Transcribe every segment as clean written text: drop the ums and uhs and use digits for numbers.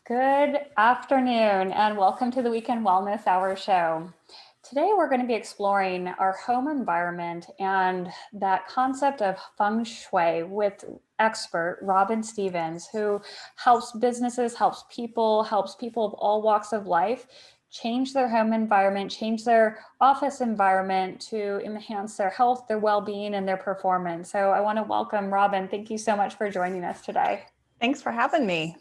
Good afternoon and welcome to the Weekend Wellness Hour show. Today we're going to be exploring our home environment and that concept of Feng Shui with expert Robyn Stevens, who helps businesses, helps people of all walks of life change their home environment, change their office environment to enhance their health, their well-being, and their performance. So I want to welcome Robyn. Thank you so much for joining us today. Thanks for having me.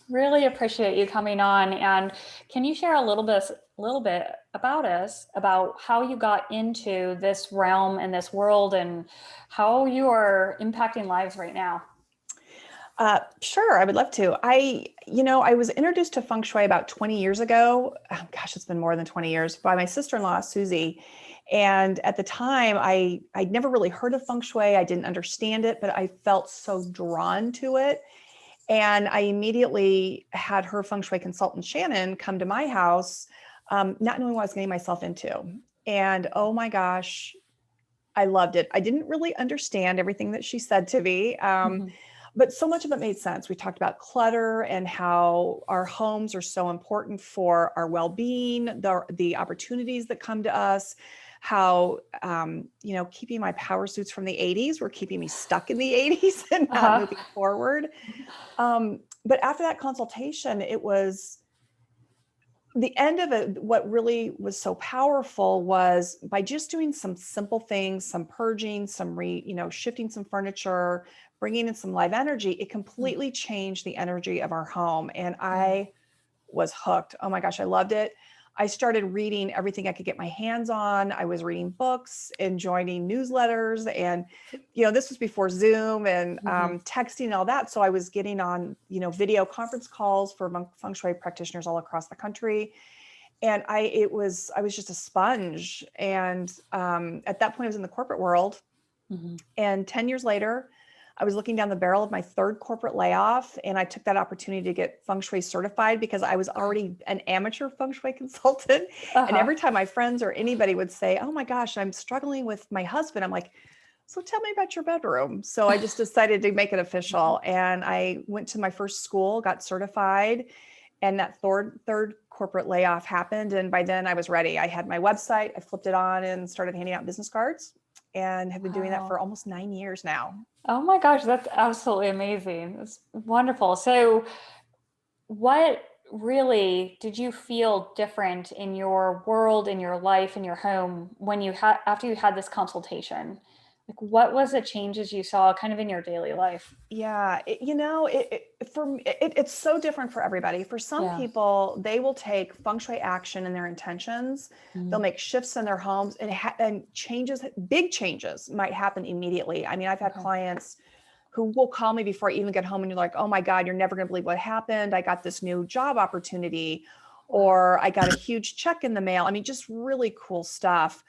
Really appreciate you coming on. And can you share a little bit about how you got into this realm and this world and how you are impacting lives right now? Sure, I would love to. I was introduced to Feng Shui about 20 years ago. Oh, gosh, it's been more than 20 years by my sister-in-law, Susie. And at the time, I'd never really heard of Feng Shui. I didn't understand it, but I felt so drawn to it. And I immediately had her Feng Shui consultant, Shannon, come to my house, not knowing what I was getting myself into. And oh my gosh, I loved it. I didn't really understand everything that she said to me, Mhm. but so much of it made sense. We talked about clutter and how our homes are so important for our well-being, the opportunities that come to us, how, keeping my power suits from the 80s were keeping me stuck in the 80s and not Uh-huh. moving forward. But after that consultation, it was the end of it. What really was so powerful was by just doing some simple things, some purging, shifting some furniture, bringing in some live energy, it completely changed the energy of our home. And Yeah. I was hooked. Oh my gosh, I loved it. I started reading everything I could get my hands on. I was reading books and joining newsletters. And, this was before Zoom and Mhm. texting and all that. So I was getting on, video conference calls for Feng Shui practitioners all across the country. And I was just a sponge. And at that point, I was in the corporate world. Mhm. And 10 years later, I was looking down the barrel of my third corporate layoff, and I took that opportunity to get Feng Shui certified because I was already an amateur Feng Shui consultant. And Uh-huh. every time my friends or anybody would say, "Oh my gosh, I'm struggling with my husband," I'm like, "So tell me about your bedroom." So I just decided to make it official. And I went to my first school, got certified, and that third corporate layoff happened. And by then I was ready. I had my website, I flipped it on and started handing out business cards and have been doing that for Wow. almost 9 years now. Oh my gosh, that's absolutely amazing. That's wonderful. So what really did you feel different in your world, in your life, in your home when you had after you had this consultation? Like what was the changes you saw kind of in your daily life? Yeah, it's so different for everybody. For some Yeah. people, they will take feng shui action in their intentions. They'll Mm. make shifts in their homes, and big changes might happen immediately. I mean, I've had Okay. clients who will call me before I even get home, and you're like, "Oh my God, you're never going to believe what happened. I got this new job opportunity, Wow. or I got a huge check in the mail." I mean, just really cool stuff.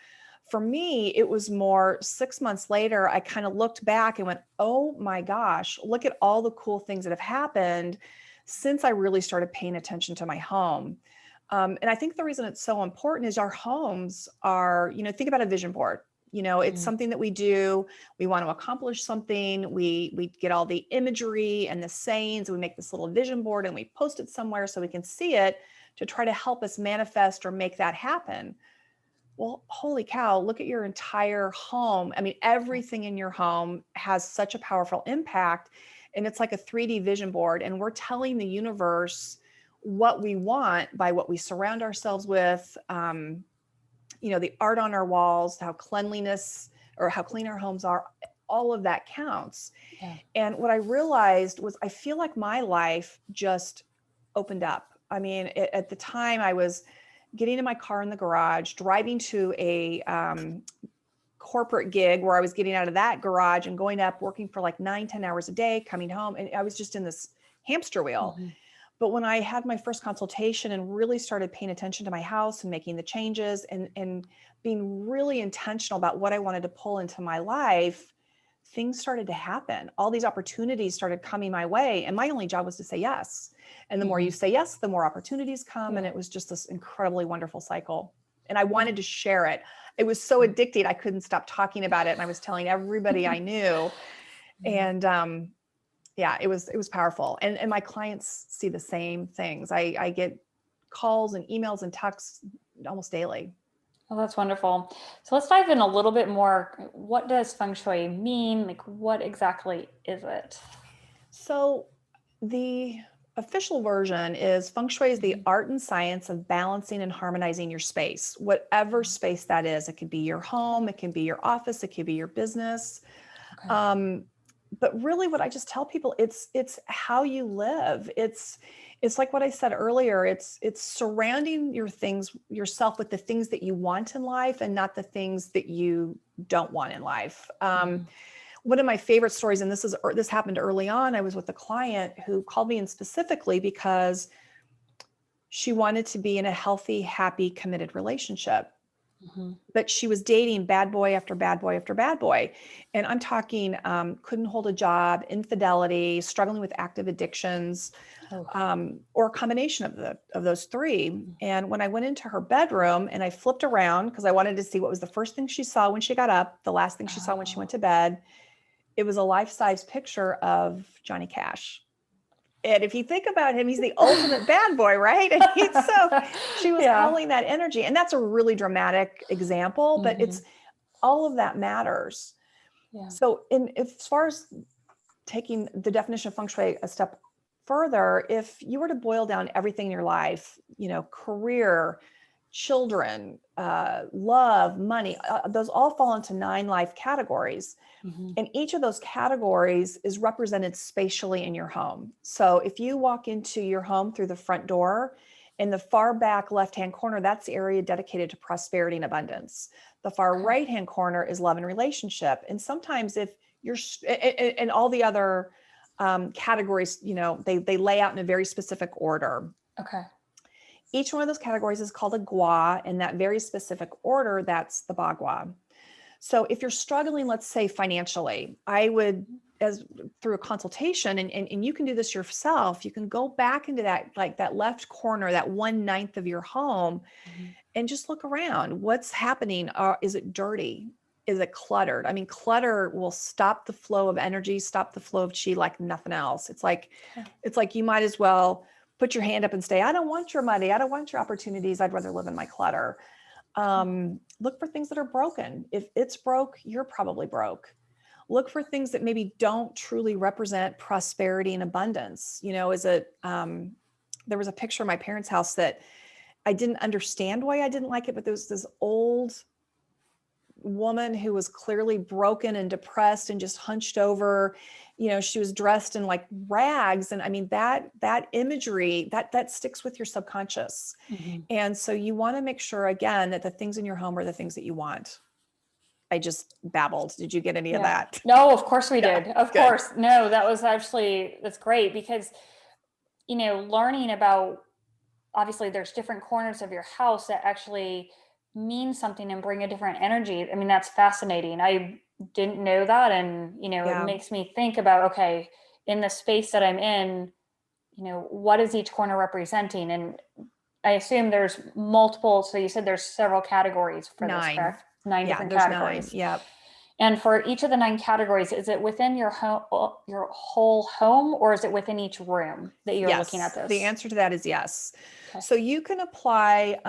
For me, it was more 6 months later, I kind of looked back and went, "Oh my gosh, look at all the cool things that have happened since I really started paying attention to my home." And I think the reason it's so important is our homes are, think about a vision board. It's Mm. something that we do. We want to accomplish something. We get all the imagery and the sayings, and we make this little vision board and we post it somewhere so we can see it to try to help us manifest or make that happen. Well, holy cow, look at your entire home. I mean, everything in your home has such a powerful impact. And it's like a 3D vision board. And we're telling the universe what we want by what we surround ourselves with, the art on our walls, how cleanliness or how clean our homes are, all of that counts. Yeah. And what I realized was I feel like my life just opened up. I mean, at the time I was getting in my car in the garage, driving to a corporate gig where I was getting out of that garage and going up, working for like 9, 10 hours a day, coming home. And I was just in this hamster wheel. Mhm. But when I had my first consultation and really started paying attention to my house and making the changes and being really intentional about what I wanted to pull into my life, things started to happen. All these opportunities started coming my way. And my only job was to say yes. And the more you Mhm. say yes, the more opportunities come. And Yeah. it was just this incredibly wonderful cycle. And I wanted Oh. to share it. It was so addicting. I couldn't stop talking about it. And I was telling everybody I knew. Yeah. And Yeah, it was powerful. And my clients see the same things. I get calls and emails and texts almost daily. Oh, that's wonderful. So let's dive in a little bit more. What does Feng Shui mean? Like, what exactly is it? So the official version is Feng Shui is the Mhm. art and science of balancing and harmonizing your space, whatever space that is. It could be your home, it can be your office, it could be your business. Okay. Um, but really what I just tell people, it's how you live. It's like what I said earlier, it's surrounding yourself with the things that you want in life and not the things that you don't want in life. Mhm. One of my favorite stories, and this happened early on. I was with a client who called me in specifically because she wanted to be in a healthy, happy, committed relationship, Mhm. but she was dating bad boy after bad boy after bad boy. And I'm talking couldn't hold a job, infidelity, struggling with active addictions, Oh. or a combination of those three. And when I went into her bedroom and I flipped around because I wanted to see what was the first thing she saw when she got up, the last thing she saw when she went Oh. to bed, it was a life-size picture of Johnny Cash. And if you think about him, he's the ultimate bad boy, right? And so she was Yeah. calling that energy. And that's a really dramatic example, but Mhm. it's all of that matters. Yeah. So as far as taking the definition of feng shui a step further, if you were to boil down everything in your life, career, children, love, money, those all fall into 9 life categories. Mhm. And each of those categories is represented spatially in your home. So if you walk into your home through the front door, in the far back left-hand corner, that's the area dedicated to prosperity and abundance. The far Okay. right-hand corner is love and relationship. And sometimes if you're, and all the other categories, they lay out in a very specific order. Okay. Each one of those categories is called a gua. In that very specific order, that's the bagua. So if you're struggling, let's say financially, I would, as through a consultation, and you can do this yourself, you can go back into that, like that left corner, that 1/9 of your home, Mhm. and just look around. What's happening? Is it dirty? Is it cluttered? I mean, clutter will stop the flow of energy, stop the flow of chi like nothing else. Okay. It's like you might as well put your hand up and say, I don't want your money. I don't want your opportunities. I'd rather live in my clutter. Okay. Look for things that are broken. If it's broke, you're probably broke. Look for things that maybe don't truly represent prosperity and abundance. There was a picture of my parents' house that I didn't understand why I didn't like it, but there was this old woman who was clearly broken and depressed and just hunched over. She was dressed in like rags. And I mean, that imagery that sticks with your subconscious. Mhm. And so you want to make sure, again, that the things in your home are the things that you want. I just babbled. Did you get any of Yeah. that? No, of course we Yeah, did. Of good. course. No, that's great because, learning about, obviously there's different corners of your house that actually mean something and bring a different energy. I mean, that's fascinating. I didn't know that. And, it Yeah, makes me think about, okay, in the space that I'm in, what is each corner representing? And I assume there's multiple. So you said there's several categories for this, 9. correct? Nine Yeah, different there's 9. categories. Yeah. And for each of the 9 categories, is it within your home, your whole home, or is it within each room that you're looking at Yes. The this? answer to that is yes. Okay. So you can apply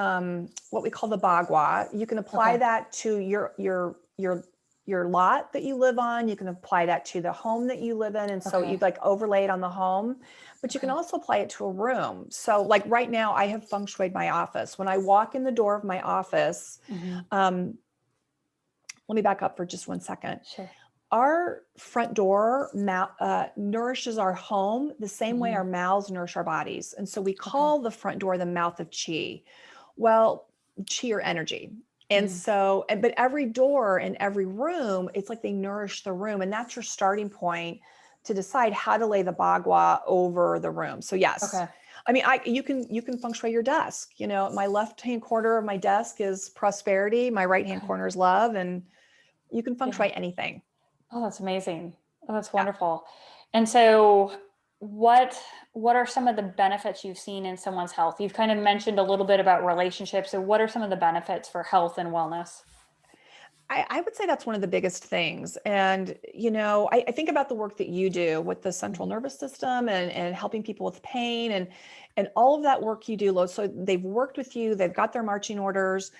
what we call the bagua. You can apply Okay. that to your lot that you live on. You can apply that to the home that you live in, and so you Okay. like overlay it on the home. But you can Okay. also apply it to a room. So like right now, I have feng shuied my office. When I walk in the door of my office, Hmm. um, let me back up for just 1 second. Sure. Our front door nourishes our home the same way Hmm. our mouths nourish our bodies. And so we Okay. call the front door the mouth of chi. Well, chi or energy. And Hmm. so, but every door and every room, it's like they nourish the room. And that's your starting point to decide how to lay the bagua over the room. So yes, Okay. I mean, you can feng shui your desk. My left-hand corner of my desk is prosperity. My right-hand Okay. corner is love. And you can feng Yeah. shui anything. Oh, that's amazing. Oh, that's Yeah. wonderful. And so what what are some of the benefits you've seen in someone's health? You've kind of mentioned a little bit about relationships. So what are some of the benefits for health and wellness? I would say that's one of the biggest things. And, I think about the work that you do with the central Mhm. nervous system and helping people with pain and all of that work you do. So they've worked with you, they've got their marching orders,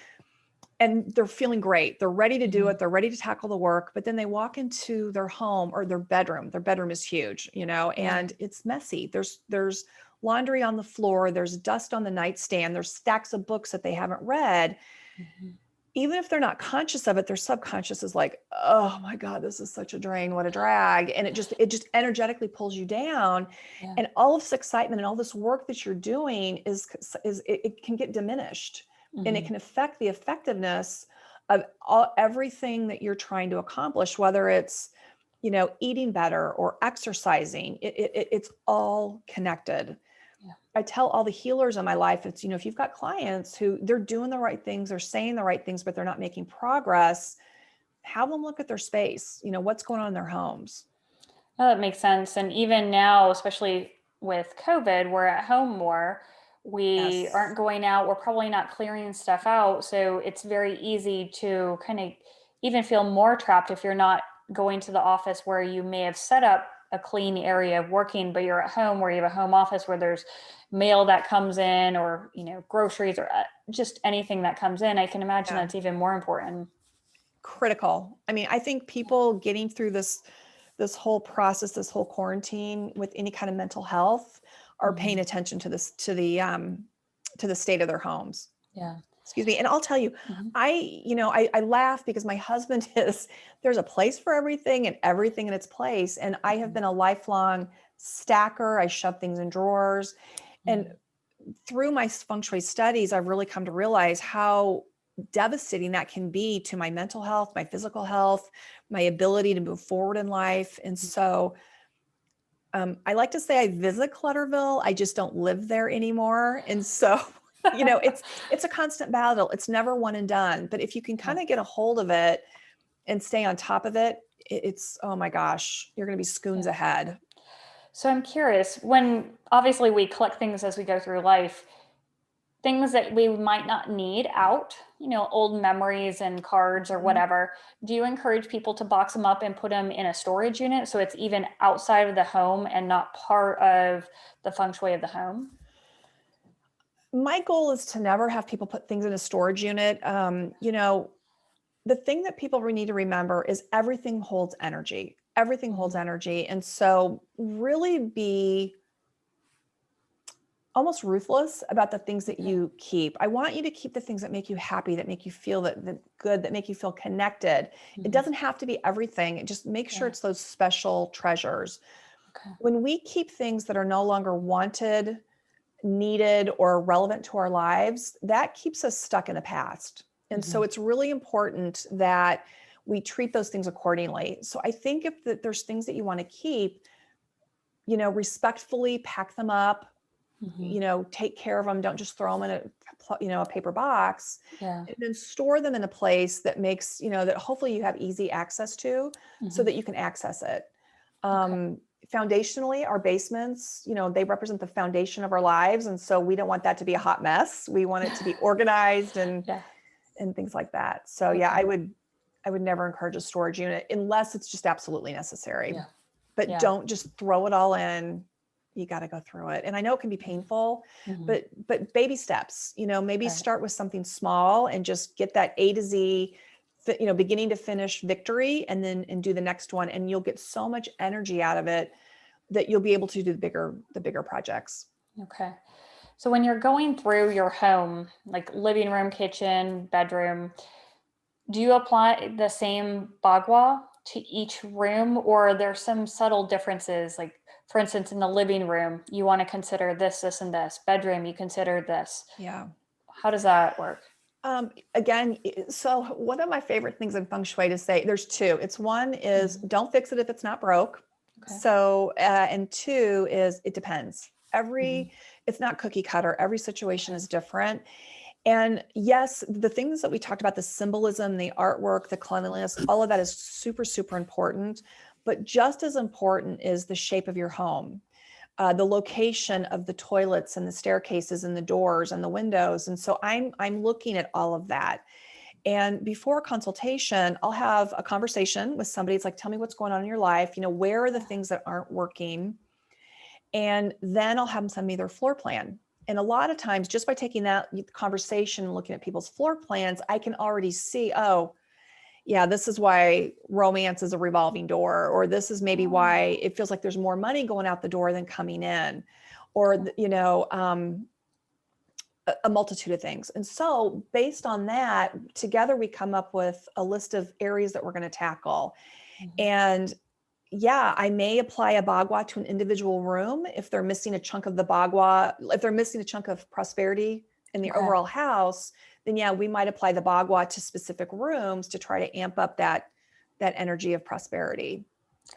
and they're feeling great. They're ready to do Mhm. it. They're ready to tackle the work, but then they walk into their home or their bedroom. Their bedroom is huge, Yeah. and it's messy. There's laundry on the floor. There's dust on the nightstand. There's stacks of books that they haven't read. Mhm. Even if they're not conscious of it, their subconscious is like, oh my God, this is such a drain. What a drag. And it just energetically pulls you down. Yeah. And all of this excitement and all this work that you're doing it can get diminished, and it Mhm. can affect the effectiveness of everything that you're trying to accomplish, whether it's, eating better or exercising. It's all connected. Yeah. I tell all the healers in my life, it's, if you've got clients who they're doing the right things, they're saying the right things, but they're not making progress, have them look at their space, what's going on in their homes. Oh, that makes sense. And even now, especially with COVID, we're at home more. We Yes. aren't going out. We're probably not clearing stuff out. So it's very easy to kind of even feel more trapped if you're not going to the office where you may have set up a clean area of working, but you're at home where you have a home office where there's mail that comes in or, groceries or just anything that comes in. I can imagine Yeah. that's even more important. Critical. I mean, I think people getting through this whole process, this whole quarantine with any kind of mental health are paying Mhm. attention to this, to the state of their homes. Yeah. Excuse me. And I'll tell you, Mhm. I laugh because my husband there's a place for everything and everything in its place. And I have Mhm. been a lifelong stacker. I shove things in drawers. And Mhm. through my Feng Shui studies, I've really come to realize how devastating that can be to my mental health, my physical health, my ability to move forward in life. And so I like to say I visit Clutterville. I just don't live there anymore. And so, it's a constant battle. It's never one and done. But if you can Yeah. kind of get a hold of it and stay on top of it, it's, oh my gosh, you're going to be scoons Yeah. ahead. So I'm curious, when obviously we collect things as we go through life, things that we might not need out, old memories and cards or Mhm. whatever, do you encourage people to box them up and put them in a storage unit so it's even outside of the home and not part of the feng shui of the home? My goal is to never have people put things in a storage unit. The thing that people need to remember is everything holds energy. Everything holds Mhm. energy. And so really be almost ruthless about the things that Okay. you keep. I want you to keep the things that make you happy, that make you feel that good, that make you feel connected. It Mhm. doesn't have to be everything. Just make sure Yeah. it's those special treasures. Okay. When we keep things that are no longer wanted, needed, or relevant to our lives, that keeps us stuck in the past. And so Mhm. it's really important that we treat those things accordingly. So I think if there's things that you want to keep, respectfully pack them up, Mhm. take care of them. Don't just throw them in a paper box, Yeah. and then store them in a place that makes, that hopefully you have easy access to so Mhm. that you can access it. Okay. Um, Foundationally, our basements, they represent the foundation of our lives. And so we don't want that to be a hot mess. We want it to be organized Yeah. and things like that. So yeah, Okay. I would never encourage a storage unit unless it's just absolutely necessary. Yeah. But Yeah. don't just throw it all in. You got to go through it. And I know it can be Mhm. painful, Mhm. but baby steps, maybe Right. start with something small and just get that A to Z, beginning to finish victory, and do the next one. And you'll get so much energy out of it that you'll be able to do the bigger projects. Okay. So when you're going through your home, like living room, kitchen, bedroom, do you apply the same bagua to each room, or are there some subtle differences? Like, for instance, in the living room, you want to consider this, this, and this. Bedroom, you consider this. Yeah. How does that work? Again, so one of my favorite things in feng shui to say, there's two. It's one is Mhm. don't fix it if it's not broke. Okay. So, and two is it depends. Mhm. It's not cookie cutter. Every situation Okay. is different. And yes, the things that we talked about, the symbolism, the artwork, the cleanliness, all of that is super, super important. But just as important is the shape of your home, the location of the toilets and the staircases and the doors and the windows. And so I'm looking at all of that. And before a consultation, I'll have a conversation with somebody. It's like, tell me what's going on in your life. Where are the things that aren't working? And then I'll have them send me their floor plan. And a lot of times, just by taking that conversation and looking at people's floor plans, I can already see, oh, yeah, this is why romance is a revolving door, or this is maybe why it feels like there's more money going out the door than coming in, or, a multitude of things. And so based on that, together we come up with a list of areas that we're going to tackle. And yeah, I may apply a bagua to an individual room if they're missing a chunk of the bagua, if they're missing a chunk of prosperity in the overall house, then yeah, we might apply the bagua to specific rooms to try to amp up that energy of prosperity.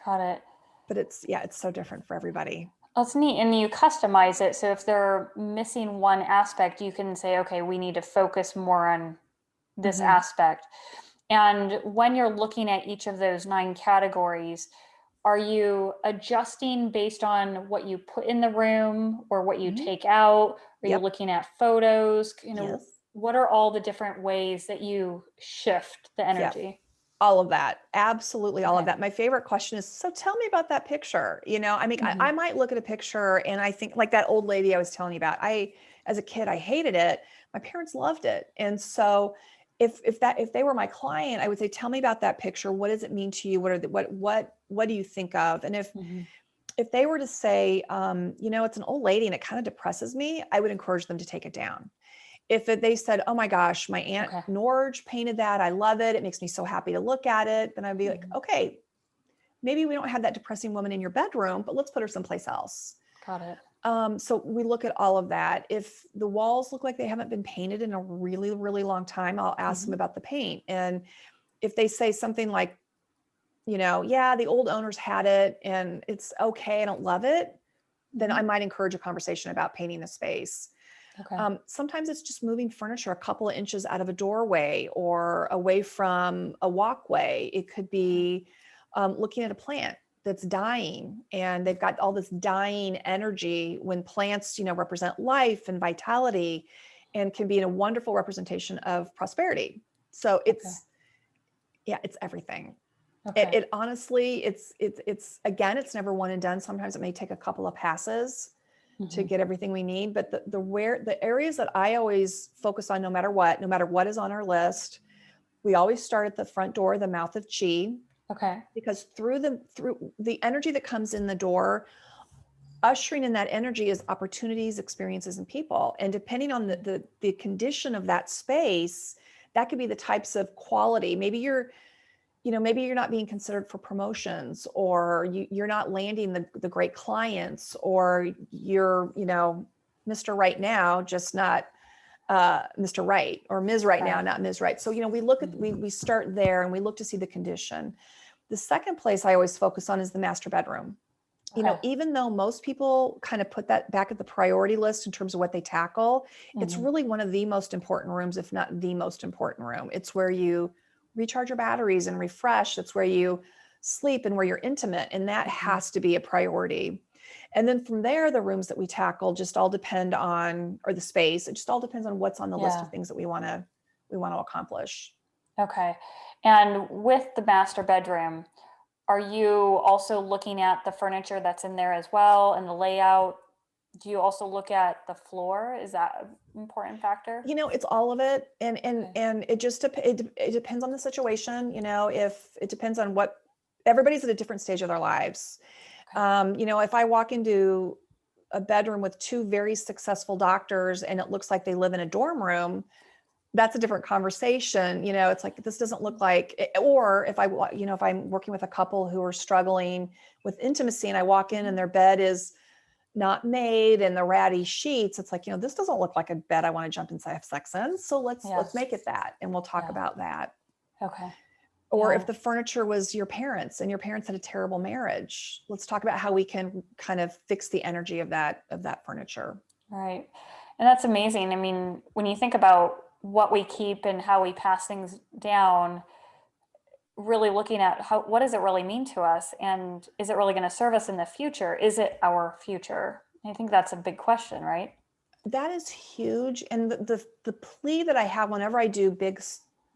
Got it. But it's so different for everybody. Well, it's neat. And you customize it. So if they're missing one aspect, you can say, okay, we need to focus more on this aspect. And when you're looking at each of those 9 categories, are you adjusting based on what you put in the room or what you take out? Are you looking at photos? Yes. What are all the different ways that you shift the energy? All of that. Absolutely. All of that. My favorite question is, so tell me about that picture. I might look at a picture and I think, like that old lady I was telling you about, as a kid, I hated it. My parents loved it. And so if they were my client, I would say, tell me about that picture. What does it mean to you? What do you think of? And if they were to say, it's an old lady and it kind of depresses me, I would encourage them to take it down. If they said, oh my gosh, my Aunt Norge painted that, I love it, it makes me so happy to look at it, then I'd be like, okay, maybe we don't have that depressing woman in your bedroom, but let's put her someplace else. Got it. So we look at all of that. If the walls look like they haven't been painted in a really, really long time, I'll ask them about the paint. And if they say something like, yeah, the old owners had it and it's okay, I don't love it, then I might encourage a conversation about painting the space. Sometimes it's just moving furniture a couple of inches out of a doorway or away from a walkway. It could be looking at a plant that's dying and they've got all this dying energy, when plants, represent life and vitality and can be a wonderful representation of prosperity. So it's everything. It honestly, it's again, it's never one and done. Sometimes it may take a couple of passes to get everything we need. But the areas that I always focus on, no matter what is on our list, we always start at the front door, the mouth of chi. Because through the energy that comes in the door, ushering in that energy is opportunities, experiences, and people. And depending on the condition of that space, that could be the types of quality. Maybe you're not being considered for promotions, or you're not landing the great clients, or you're, Mr. Right now, just not Mr. Right, or Ms. Right now, not Ms. Right. So, we look at, we start there and we look to see the condition. The second place I always focus on is the master bedroom. Even though most people kind of put that back at the priority list in terms of what they tackle, it's really one of the most important rooms, if not the most important room. It's where you recharge your batteries and refresh. It's where you sleep and where you're intimate. And that has to be a priority. And then from there, the rooms that we tackle just all depend on, or the space, it just all depends on what's on the list of things that we want to accomplish. Okay. And with the master bedroom, are you also looking at the furniture that's in there as well and the layout? Do you also look at the floor? Is that an important factor? It's all of it. And it just, it depends on the situation. If it depends on what, everybody's at a different stage of their lives. If I walk into a bedroom with 2 very successful doctors and it looks like they live in a dorm room, that's a different conversation. It's like, this doesn't look like, or if if I'm working with a couple who are struggling with intimacy and I walk in and their bed is not made and the ratty sheets, it's like, this doesn't look like a bed I want to jump inside have sex in. So let's make it that. And we'll talk about that. Okay. Or if the furniture was your parents and your parents had a terrible marriage, let's talk about how we can kind of fix the energy of that furniture. Right. And that's amazing. I mean, when you think about what we keep and how we pass things down, really looking at what does it really mean to us? And is it really going to serve us in the future? Is it our future? I think that's a big question, right? That is huge. And the plea that I have whenever I do big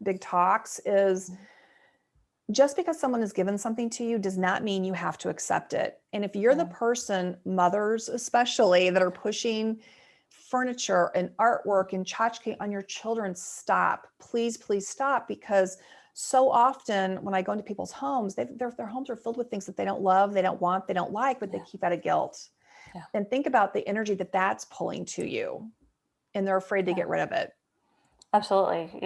big talks is Mhm. just because someone has given something to you does not mean you have to accept it. And if you're the Yeah. person, mothers especially, that are pushing furniture and artwork and tchotchke on your children, stop. Please, please stop. Because so often when I go into people's homes, their homes are filled with things that they don't love, they don't want, they don't like, but they Yeah. keep out of guilt. Yeah. And think about the energy that that's pulling to you, and they're afraid to Yeah. get rid of it. Absolutely.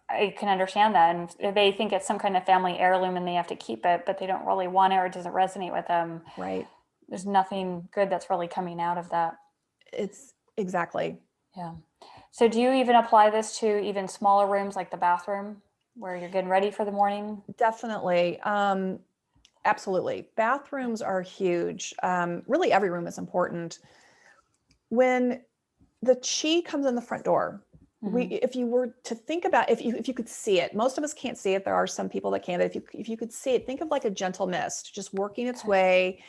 I can understand that. And if they think it's some kind of family heirloom and they have to keep it, but they don't really want it or it doesn't resonate with them. Right. There's nothing good that's really coming out of that. It's exactly. Yeah. So do you even apply this to even smaller rooms like the bathroom where you're getting ready for the morning? Definitely. Absolutely. Bathrooms are huge. Really, every room is important. When the chi comes in the front door, Hmm. if you were to think about, if you could see it, most of us can't see it. There are some people that can, but if you could see it, think of like a gentle mist, just working its Okay. way,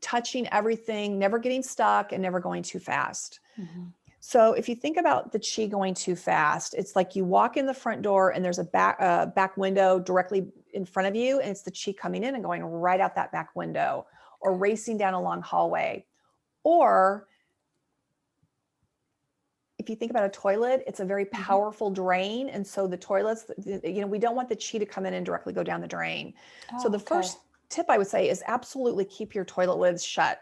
touching everything, never getting stuck and never going too fast. Hmm. So if you think about the chi going too fast, it's like you walk in the front door and there's a back window directly in front of you, and it's the chi coming in and going right out that back window, or racing down a long hallway. Or if you think about a toilet, it's a very Hmm. powerful drain, and so the toilets, we don't want the chi to come in and directly go down the drain. So Oh, the okay. first tip I would say is absolutely keep your toilet lids shut.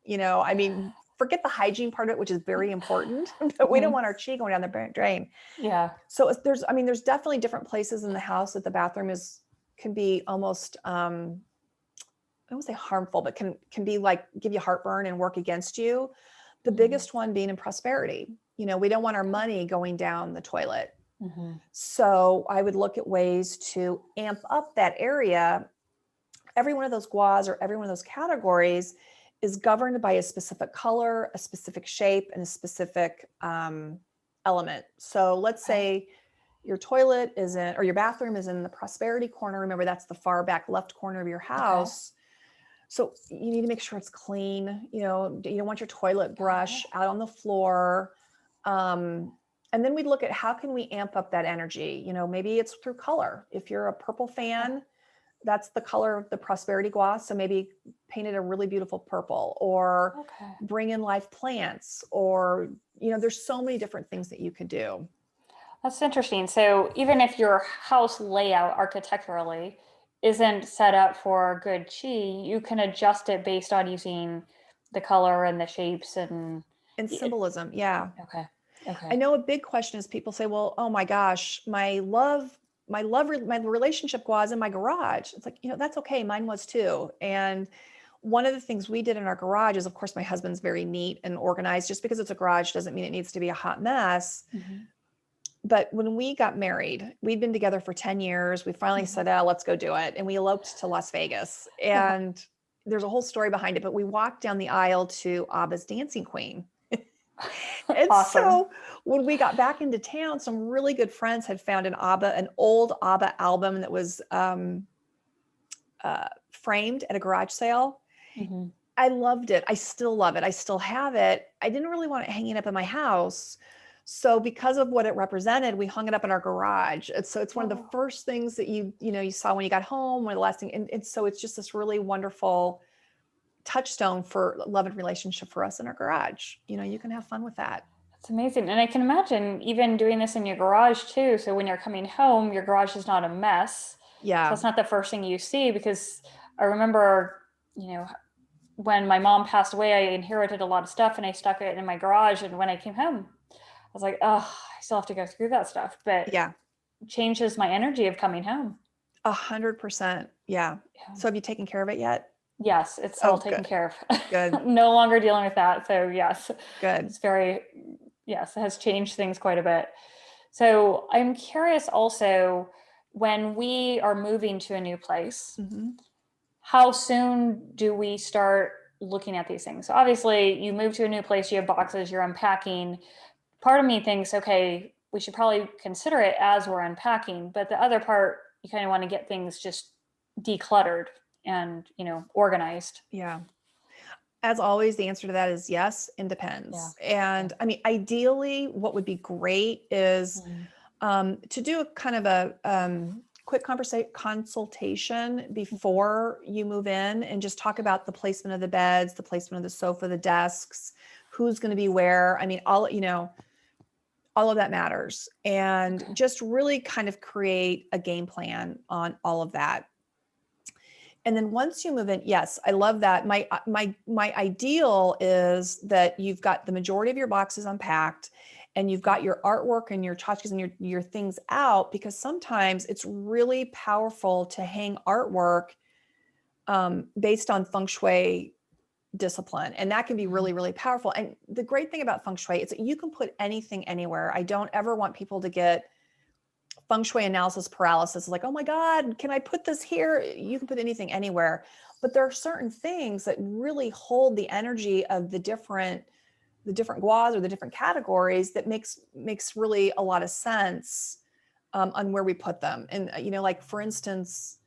I mean, forget the hygiene part of it, which is very important, but we don't Hmm. want our chi going down the drain. Yeah. So there's definitely different places in the house that the bathroom can be almost, I won't say harmful, but can be like give you heartburn and work against you. The Hmm. biggest one being in prosperity. We don't want our money going down the toilet. Hmm. So I would look at ways to amp up that area. Every one of those guas or every one of those categories is governed by a specific color, a specific shape, and a specific element. So let's Okay. say your toilet is in, or your bathroom is in the prosperity corner. Remember, that's the far back left corner of your Okay. house. So you need to make sure it's clean. You don't want your toilet Got it. brush out on the floor. Um, and then we'd look at how can we amp up that energy. Maybe it's through color. If you're a purple Okay. fan, that's the color of the prosperity gua. So maybe paint it a really beautiful purple, or Okay. bring in live plants, or there's so many different things that you could do. That's interesting. So even if your house layout architecturally isn't set up for good chi, you can adjust it based on using the color and the shapes and And it, symbolism, yeah. okay. I Okay. know a big question is people say, well, oh my gosh, my relationship was in my garage. It's like, that's okay. Mine was too. And one of the things we did in our garage is, of course, my husband's very neat and organized. Just because it's a garage doesn't mean it needs to be a hot mess. Hmm. But when we got married, we'd been together for 10 years. We finally Hmm. said, let's go do it. And we eloped to Las Vegas. Yeah. And there's a whole story behind it, but we walked down the aisle to ABBA's Dancing Queen. And Awesome. so when we got back into town, some really good friends had found an old ABBA album that was framed at a garage sale. Hmm. I loved it. I still love it. I still have it. I didn't really want it hanging up in my house. So because of what it represented, we hung it up in our garage. And so it's one of the Oh, first things that you saw when you got home, one of the last thing. And so it's just this really wonderful touchstone for love and relationship for us in our garage. You can have fun with that. that's amazing. And I can imagine even doing this in your garage too. So when you're coming home, your garage is not a mess. So Yeah. it's not the first thing you see because I remember, you know, when my mom passed away, I inherited a lot of stuff and I stuck it in my garage. And when I came home, I was like, oh, I still have to go through that stuff. But Yeah. it changes my energy of coming home. 100%. Yeah. Yeah. So have you taken care of it yet? Yes, it's all Oh, taken good. care Good. of. No longer dealing with that. So yes, Good. it's very, yes, it has changed things quite a bit. So I'm curious also when we are moving to a new place, Hmm. how soon do we start looking at these things? So obviously, you move to a new place, you have boxes, you're unpacking. Part of me thinks, okay, we should probably consider it as we're unpacking. But the other part, you kind of want to get things just decluttered and, organized. Yeah. As always, the answer to that is yes and Yeah. depends. Yeah. And I mean, ideally, what would be great is Mhm. to do a kind of a quick consultation before you move in and just talk about the placement of the beds, the placement of the sofa, the desks, who's going to be where. I mean, all, all of that matters. And Okay. just really kind of create a game plan on all of that. And then once you move in, yes, I love that. My ideal is that you've got the majority of your boxes unpacked and you've got your artwork and your tchotchkes and your things out, because sometimes it's really powerful to hang artwork based on Feng Shui discipline. And that can be really, really powerful. And the great thing about Feng Shui is that you can put anything anywhere. I don't ever want people to get Feng Shui analysis paralysis. It's like, oh my God, can I put this here? You can put anything anywhere. But there are certain things that really hold the energy of the different guas or the different categories that makes really a lot of sense on where we put them. And, like for instance,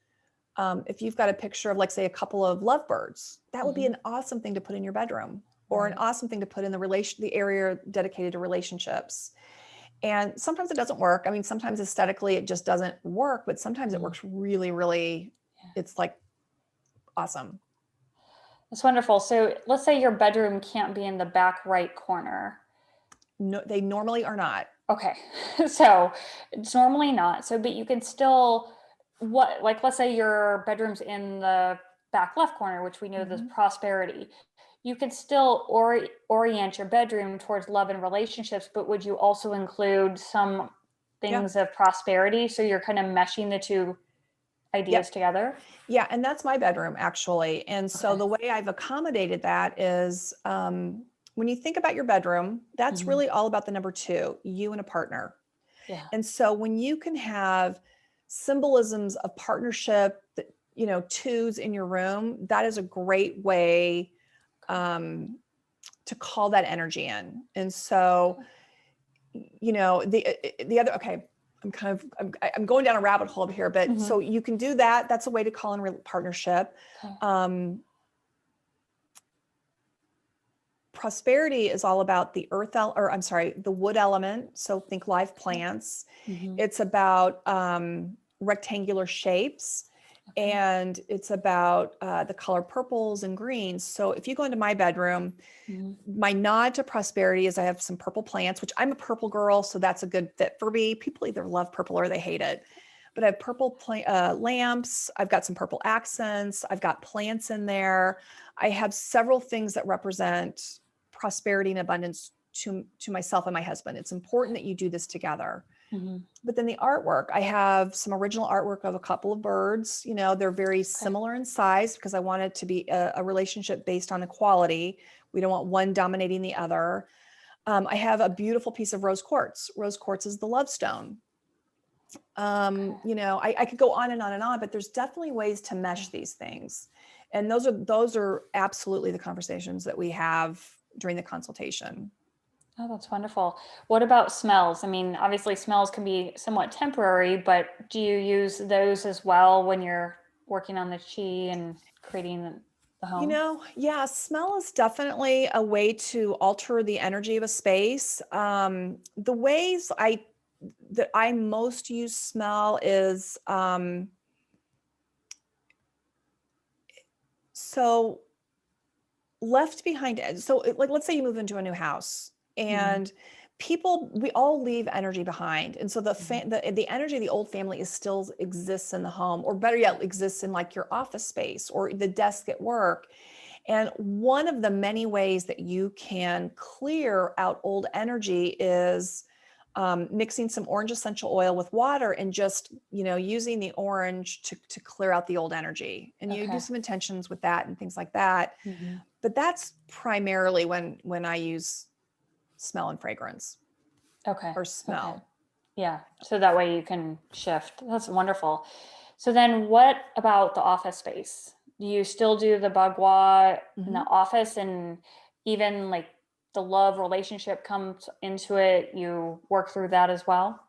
if you've got a picture of, like, say, a couple of lovebirds, that would be an awesome thing to put in your bedroom, or an awesome thing to put in the area dedicated to relationships. And sometimes it doesn't work. I mean, sometimes aesthetically it just doesn't work, but sometimes it works really, really, it's like awesome. That's wonderful. So let's say your bedroom can't be in the back right corner. No, they normally are not. Okay. So it's normally not. So, but you can still, like, let's say your bedroom's in the back left corner, which we know there's prosperity. You can still orient your bedroom towards love and relationships, but would you also include some Yeah. things of prosperity? So you're kind of meshing the two ideas Yep. together? Yeah. And that's my bedroom, actually. And so Okay. the way I've accommodated that is when you think about your bedroom, that's really all about the number 2, you and a partner. Yeah. And so when you can have symbolisms of partnership, that, 2s in your room, that is a great way to call that energy in. And so, the other, okay, I'm going down a rabbit hole here, but so you can do that. That's a way to call in partnership. Okay. Prosperity is all about the the wood element. So think live plants. It's about rectangular shapes, and it's about the color purples and greens. So if you go into my bedroom, my nod to prosperity is I have some purple plants, which I'm a purple girl, so that's a good fit for me. People either love purple or they hate it. But I have purple lamps. I've got some purple accents. I've got plants in there. I have several things that represent prosperity and abundance to myself and my husband. It's important that you do this together. But then the artwork, I have some original artwork of a couple of birds. They're very similar in size because I want it to be a relationship based on equality. We don't want one dominating the other. I have a beautiful piece of rose quartz. Rose quartz is the love stone. I could go on and on and on, but there's definitely ways to mesh these things. And those are absolutely the conversations that we have during the consultation. Oh, that's wonderful. What about smells? I mean, obviously smells can be somewhat temporary, but do you use those as well when you're working on the chi and creating the home? Yeah, smell is definitely a way to alter the energy of a space. The ways that I most use smell is so left behind. So like, let's say you move into a new house and we all leave energy behind. And so the energy of the old family still exists in the home, or better yet, exists in like your office space or the desk at work. And one of the many ways that you can clear out old energy is mixing some orange essential oil with water and just, using the orange to clear out the old energy. And you do some intentions with that and things like that. But that's primarily when I use smell and fragrance or smell. Okay. Yeah. So that way you can shift. That's wonderful. So then what about the office space? Do you still do the bagua in the office, and even like the love relationship comes into it? You work through that as well?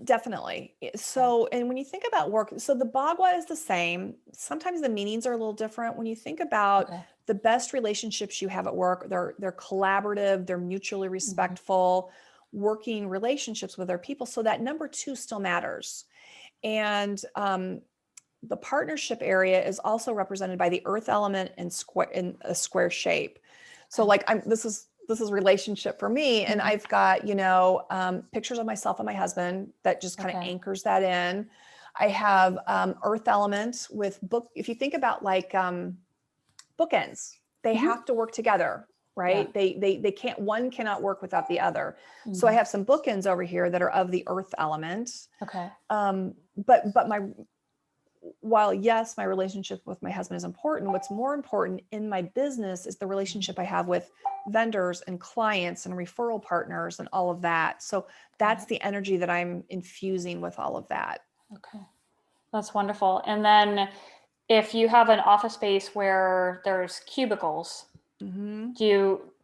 Definitely. So, and when you think about work, so the bagua is the same. Sometimes the meanings are a little different. When you think about the best relationships you have at work, they're collaborative, they're mutually respectful. working relationships with other people. So that number 2 still matters. And the partnership area is also represented by the earth element and square in a square shape. So Okay. like this is relationship for me. And I've got, pictures of myself and my husband that just kind of Okay. anchors that in. I have earth element with if you think about like bookends, they Mhm. have to work together, Yeah. right? They can't, one cannot work without the other. So I Mhm. have some bookends over here that are of the earth element. Okay. But while yes, my relationship with my husband is important, what's more important in my business is the relationship I have with vendors and clients and referral partners and all of that. So Got that's it. the energy that I'm infusing with all of that. Okay. That's wonderful. And then if you have an office space where there's cubicles, Hmm.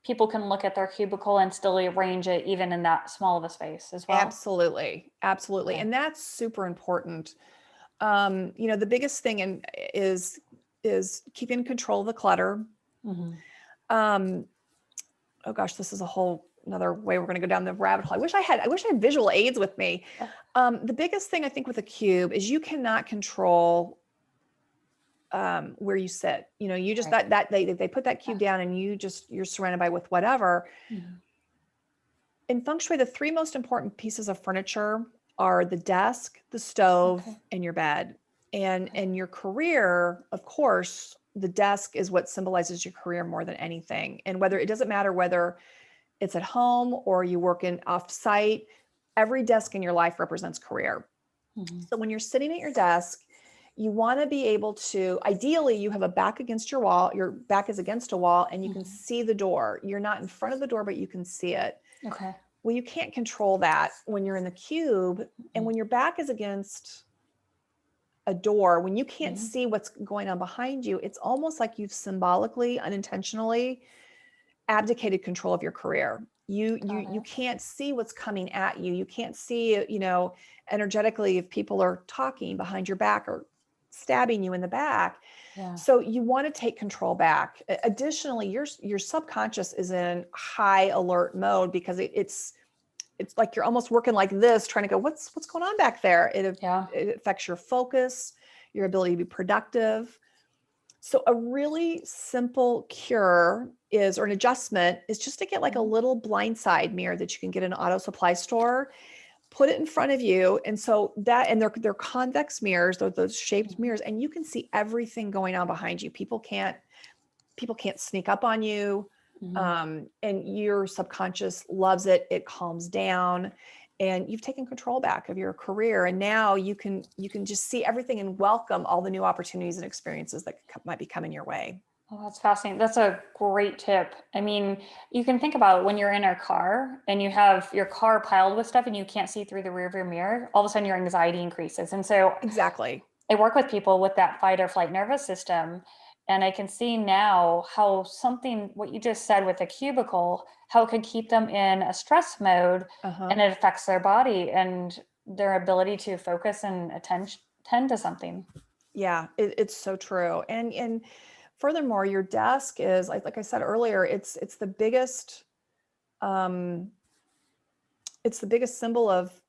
people can look at their cubicle and still arrange it even in that small of a space as well? Absolutely. Absolutely. Okay. And that's super important. The biggest thing is keeping control of the clutter. Mhm. Um, oh gosh, this is a whole another way we're going to go down the rabbit hole. I wish I had visual aids with me. Yeah. The biggest thing I think with a cube is you cannot control where you sit. You just Right. that they put that Yeah. cube down and you're surrounded by with whatever. Mhm. In feng shui, the 3 most important pieces of furniture are the desk, the stove, Okay. and your bed. And Okay. your career, of course, the desk is what symbolizes your career more than anything. And whether it doesn't matter whether it's at home or you work in off site, every desk in your life represents career. Mhm. So when you're sitting at your desk, you want to be able to, ideally, you have a back against your wall, your back is against a wall, and you can Mhm. see the door. You're not in front of the door, but you can see it. Okay. Well, you can't control that when you're in the cube. And Mhm. when your back is against a door, when you can't Mhm. see what's going on behind you, it's almost like you've symbolically, unintentionally abdicated control of your career. Got You it. can't see what's coming at you. You can't see, energetically if people are talking behind your back or stabbing you in the back. Yeah. So you want to take control back. Additionally, your subconscious is in high alert mode because it's like you're almost working like this, trying to go, what's going on back there? Yeah. It affects your focus, your ability to be productive. So a really simple cure is, or an adjustment is just to get like a Mhm. little blind side mirror that you can get in an auto supply store, put it in front of you. And so that, and they're convex mirrors, those shaped Mhm. mirrors, and you can see everything going on behind you. People can't sneak up on you. Mhm. And your subconscious loves it. It calms down and you've taken control back of your career. And now you can just see everything and welcome all the new opportunities and experiences that might be coming your way. Oh, that's fascinating. That's a great tip. I mean, you can think about when you're in a car and you have your car piled with stuff and you can't see through the rearview mirror, all of a sudden your anxiety increases. And so Exactly. I work with people with that fight or flight nervous system. And I can see now how something, what you just said with a cubicle, how it could keep them in a stress mode Uh-huh. and it affects their body and their ability to focus and attend to something. Yeah, it's so true. And furthermore, your desk is like I said earlier, um it's the biggest symbol of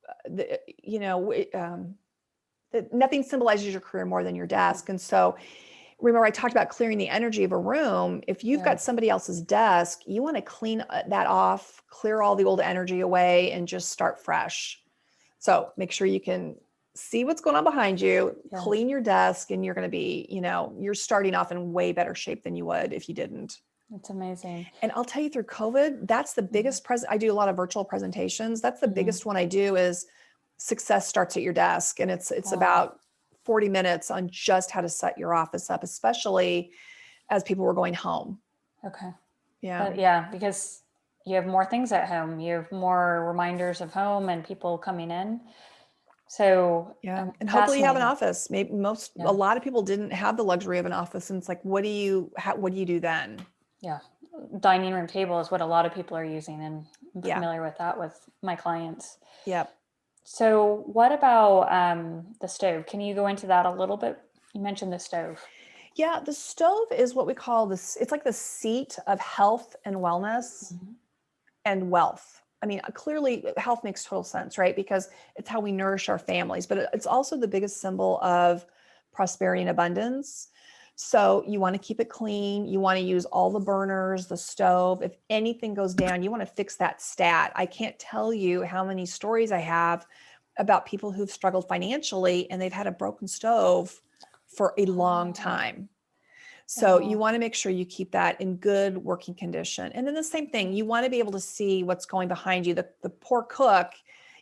nothing symbolizes your career more than your desk. And so remember I talked about clearing the energy of a room. If you've Yeah. got somebody else's desk, you want to clean that off, clear all the old energy away and just start fresh. So make sure you can see what's going on behind you, Yes. clean your desk, and you're going to be, you're starting off in way better shape than you would if you didn't. It's amazing. And I'll tell you through COVID, that's the Mhm. biggest I do a lot of virtual presentations. That's the Mhm. biggest one I do is success starts at your desk. And it's Wow. about 40 minutes on just how to set your office up, especially as people were going home. Okay. Yeah. Yeah, because you have more things at home. You have more reminders of home and people coming in. So Yeah. And hopefully you have an fascinating. office. Maybe a Yeah. lot of people didn't have the luxury of an office. And it's like, what do you do then? Yeah. Dining room table is what a lot of people are using, and I'm Yeah. familiar with that with my clients. Yep. So, what about the stove? Can you go into that a little bit? You mentioned the stove. Yeah. The stove is what we call this. It's like the seat of health and wellness Mhm. and wealth. I mean, clearly health makes total sense, right? Because it's how we nourish our families, but it's also the biggest symbol of prosperity and abundance. So you want to keep it clean. You want to use all the burners, the stove. If anything goes down, you want to fix that stat. I can't tell you how many stories I have about people who've struggled financially and they've had a broken stove for a long Wow. time. So you Wow. want to make sure you keep that in good working condition. And then the same thing, you want to be able to see what's going behind you. The poor cook,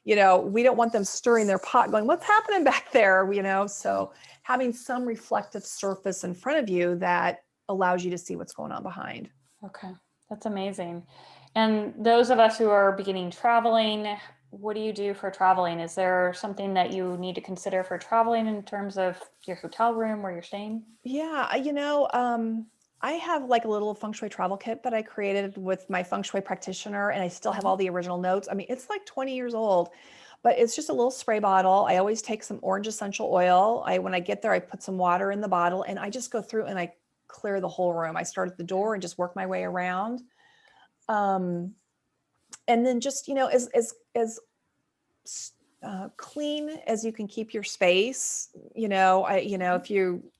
we don't want them stirring their pot going, what's happening back there? So having some reflective surface in front of you that allows you to see what's going on behind. Okay, that's amazing. And those of us who are beginning traveling, what do you do for traveling? Is there something that you need to consider for traveling in terms of your hotel room where you're staying? Yeah, I have like a little feng shui travel kit that I created with my feng shui practitioner, and I still have Uh-huh. all the original notes. I mean, it's like 20 years old, but it's just a little spray bottle. I always take some orange essential oil. When I get there, I put some water in the bottle, and I just go through and I clear the whole room. I start at the door and just work my way around. Um, and then just, as clean as you can keep your space, Mhm. if you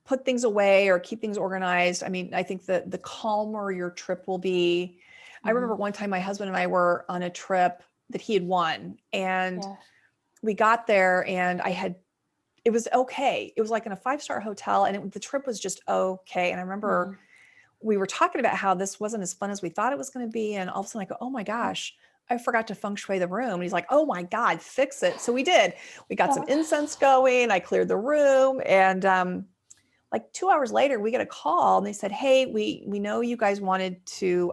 put things away or keep things organized. I mean, I think that the calmer your trip will be. I remember Mhm. one time my husband and I were on a trip that he had won, and Yeah. we got there and it was okay. It was like in a 5-star hotel, and the trip was just okay. And I remember Mhm. we were talking about how this wasn't as fun as we thought it was going to be. And all of a sudden I go, oh my gosh, I forgot to feng shui the room. And he's like, oh my God, fix it. So we did. We got some Yeah. incense going. I cleared the room, and like 2 hours later, we get a call and they said, hey, we know you guys wanted to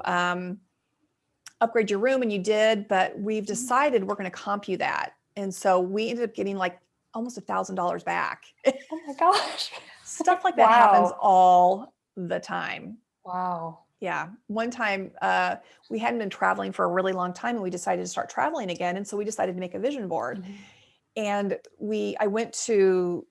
upgrade your room, and you did, but we've Mhm. decided we're going to comp you that. And so we ended up getting like almost $1,000 back. Oh my gosh. Stuff like that happens Wow. all the time. Wow. Yeah. One time we hadn't been traveling for a really long time, and we decided to start traveling again. And so we decided to make a vision board. Mhm. And I went to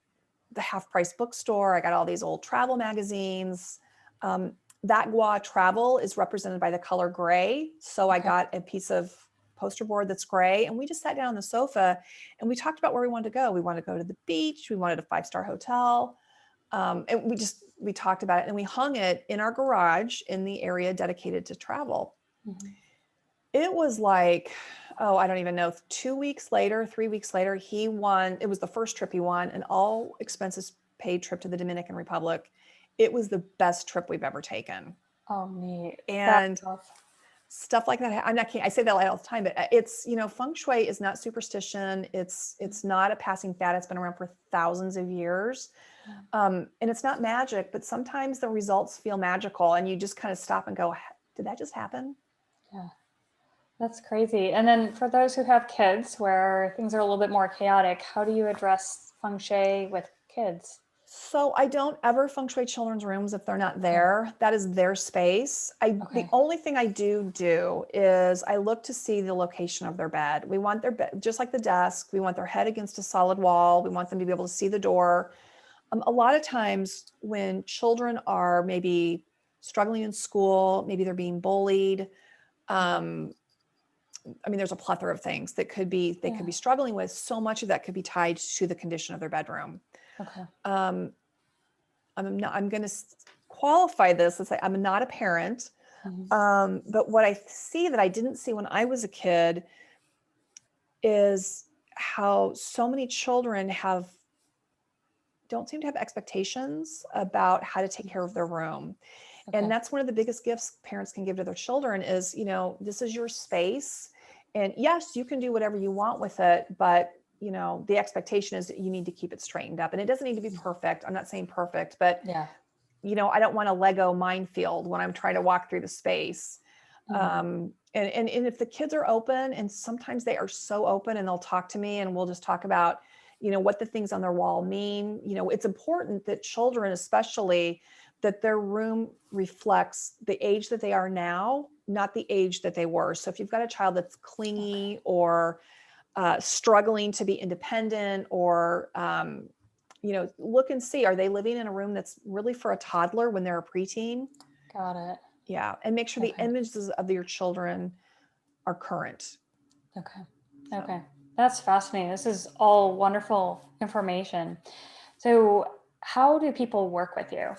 the half price bookstore. I got all these old travel magazines. Um, bagua travel is represented by the color gray. So I Okay. got a piece of poster board that's gray, and we just sat down on the sofa and we talked about where we wanted to go. We wanted to go to the beach. We wanted a 5-star hotel. And we talked about it, and we hung it in our garage in the area dedicated to travel. Mhm. It was like, oh, I don't even know, 2 weeks later, 3 weeks later, he won. It was the first trip he won, an all expenses paid trip to the Dominican Republic. It was the best trip we've ever taken. Oh, neat. That's And awesome. stuff like that. I'm not kidding. I say that all the time, but it's, feng shui is not superstition. It's not a passing fad. It's been around for thousands of years. Yeah. And it's not magic, but sometimes the results feel magical, and you just kind of stop and go, did that just happen? Yeah. That's crazy. And then for those who have kids where things are a little bit more chaotic, how do you address feng shui with kids? So I don't ever feng shui children's rooms if they're not Okay. there. That is their space. The Okay. only thing I do is I look to see the location of their bed. We want their bed, just like the desk, we want their head against a solid wall. We want them to be able to see the door. A lot of times when children are maybe struggling in school, maybe they're being bullied. Um, I mean, there's a plethora of things that they could Yeah. be struggling with. So much of that could be tied to the condition of their bedroom. Okay. Um, I'm going to qualify this and say I'm not a parent, Mhm. but what I see that I didn't see when I was a kid is how so many children don't seem to have expectations about how to take care of their room. And Okay. that's one of the biggest gifts parents can give to their children is, this is your space. And yes, you can do whatever you want with it, but the expectation is that you need to keep it straightened up. And it doesn't need to be Mhm. perfect. I'm not saying perfect, but Yeah. I don't want a Lego minefield when I'm trying to walk through the space. Mhm. And if the kids are open, and sometimes they are so open, and they'll talk to me, and we'll just talk about, what the things on their wall mean. It's important that children, especially, that their room reflects the age that they are now, not the age that they were. So if you've got a child that's Okay. clingy or struggling to be independent, or look and see, are they living in a room that's really for a toddler when they're a preteen? Got it. Yeah. And make sure the Okay. images of your children are current. Okay. So. Okay. That's fascinating. This is all wonderful information. So, how do people work with you?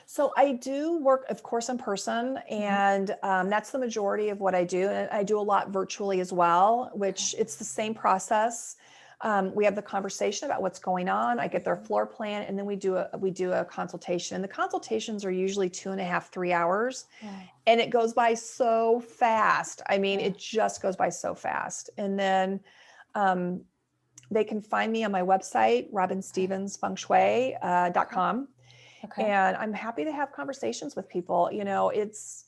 So I do work, of course, in person, Mhm. and that's the majority of what I do. And I do a lot virtually as well, Okay. which it's the same process. We have the conversation about what's going on. I get their Mhm. floor plan, and then we do a consultation. And the consultations are usually 2.5, 3 hours, Wow. and it goes by so fast. I mean, Yeah. it just goes by so fast. And then um, they can find me on my website, Okay. Okay. robynstevensfengshui.com. Okay. And I'm happy to have conversations with people. It's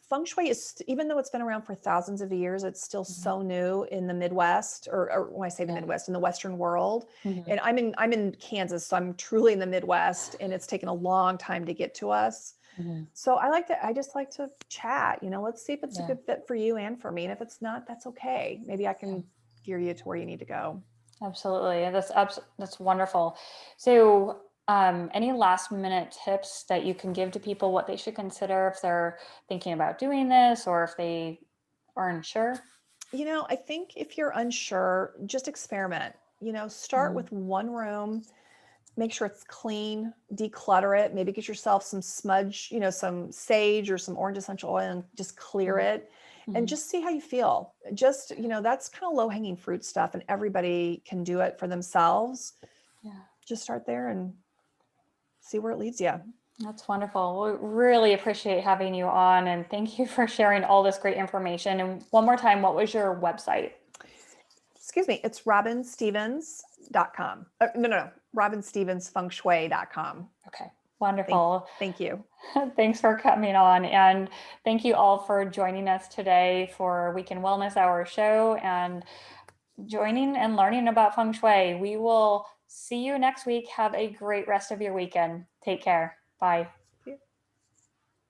Feng Shui is, even though it's been around for thousands of years, it's still Mhm. so new in the Midwest, or when I say the Yeah. Midwest, in the Western world. Mhm. And I'm in Kansas, so I'm truly in the Midwest, and it's taken a long time to get to us. Mhm. So I just like to chat. Let's see if it's a Yeah. good fit for you and for me. And if it's not, that's okay. Maybe I Yeah. can gear you to where you need to go. Absolutely. That's wonderful. So, any last minute tips that you can give to people what they should consider if they're thinking about doing this or if they are unsure? I think if you're unsure, just experiment. Start Mhm. with one room, make sure it's clean, declutter it, maybe get yourself some smudge, some sage or some orange essential oil, and just clear Mhm. it and Mhm. just see how you feel. Just, that's kind of low hanging fruit stuff, and everybody can do it for themselves. Yeah. Just start there and see where it leads you. That's wonderful. We really appreciate having you on and thank you for sharing all this great information. And one more time, what was your website? Excuse me, it's robynstevens.com. No, robynstevensfengshui.com. Okay, Thank, wonderful. thank you. Thanks for coming on. And thank you all for joining us today for Weekend Wellness Hour show and joining and learning about Feng Shui. We will see you next week. Have a great rest of your weekend. Take care. Bye.